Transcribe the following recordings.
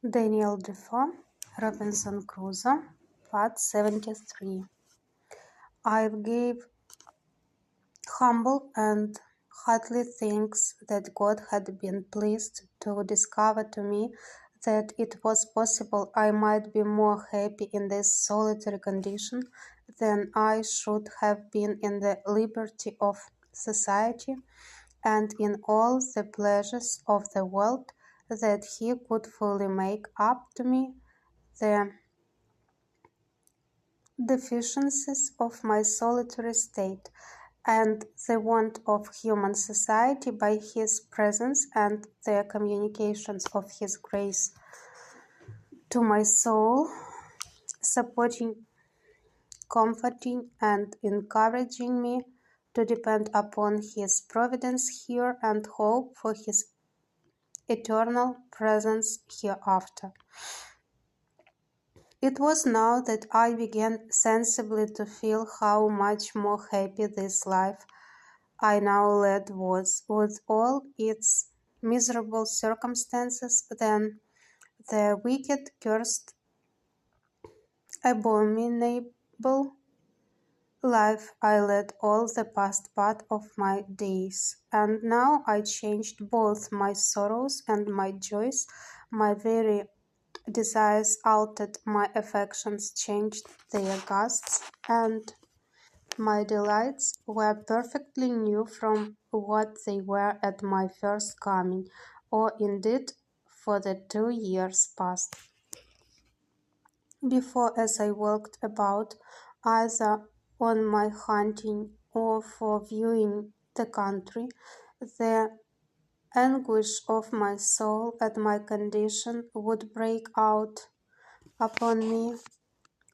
Defoe, Robinson Crusoe, Part 73. I gave humble and hearty thanks that God had been pleased to discover to me that it was possible I might be more happy in this solitary condition than I should have been in the liberty of society and in all the pleasures of the world, that He could fully make up to me the deficiencies of my solitary state, and the want of human society by His presence and the communications of His grace to my soul, supporting, comforting, and encouraging me to depend upon His providence here and hope for His eternal presence hereafter. It was now that I began sensibly to feel how much more happy this life I now led was, with all its miserable circumstances, than the wicked, cursed, abominable life I led all the past part of my days. And now I changed both my sorrows and my joys, my very desires altered, my affections changed their gusts, and my delights were perfectly new from what they were at my first coming, or indeed for the 2 years past. Before, as I walked about, either on my hunting or for viewing the country, the anguish of my soul at my condition would break out upon me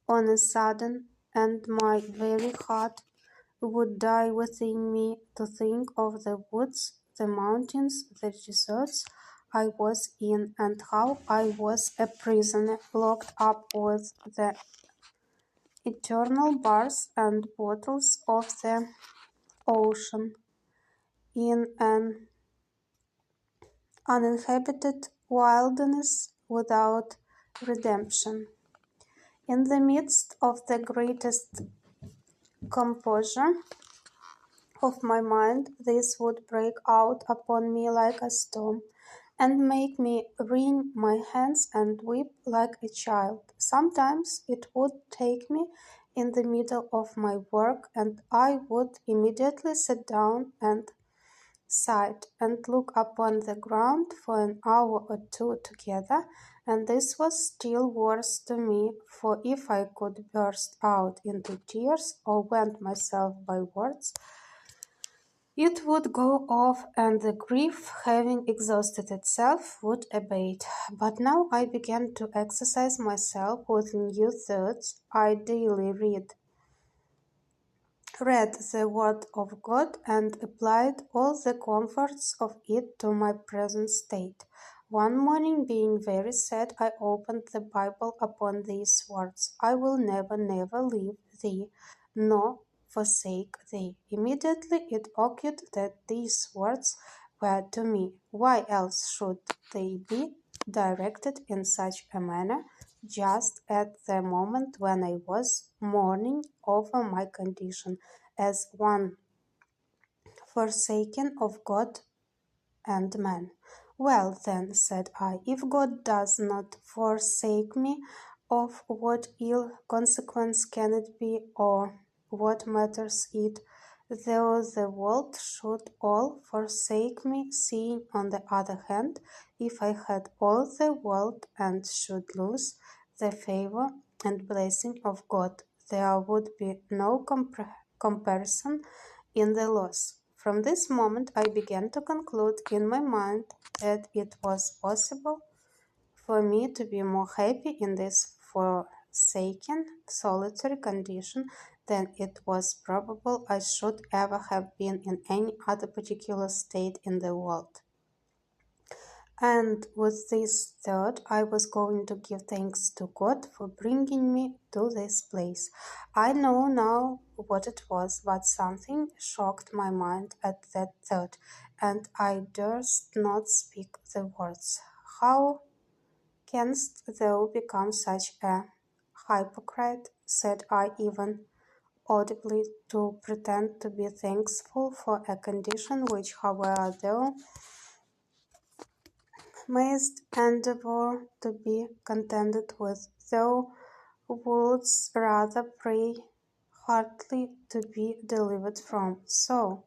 on a sudden, and my very heart would die within me to think of the woods, the mountains, the deserts I was in, and how I was a prisoner locked up with the eternal bars and bottles of the ocean in an uninhabited wilderness without redemption. In the midst of the greatest composure of my mind, this would break out upon me like a storm, and make me wring my hands and weep like a child. Sometimes it would take me in the middle of my work, and I would immediately sit down and sighed, and look upon the ground for an hour or two together, and this was still worse to me, for if I could burst out into tears or vent myself by words, it would go off, and the grief, having exhausted itself, would abate. But now I began to exercise myself with new thoughts. I daily read the word of God and applied all the comforts of it to my present state. One morning, being very sad, I opened the Bible upon these words: I will never, never leave thee, nor forsake thee. Immediately it occurred that these words were to me. Why else should they be directed in such a manner, just at the moment when I was mourning over my condition as one forsaken of God and man? Well, then, said I, if God does not forsake me, of what ill consequence can it be, or what matters it, though the world should all forsake me, seeing, on the other hand, if I had all the world and should lose the favor and blessing of God, there would be no comparison in the loss. From this moment I began to conclude in my mind that it was possible for me to be more happy in this forsaken, solitary condition than it was probable I should ever have been in any other particular state in the world. And with this thought, I was going to give thanks to God for bringing me to this place. I know now what it was, but something shocked my mind at that thought, and I durst not speak the words. How Canst thou become such a hypocrite, said I, even audibly, to pretend to be thankful for a condition which, however, thou mayest endeavour to be contented with, thou wouldst rather pray heartily to be delivered from. So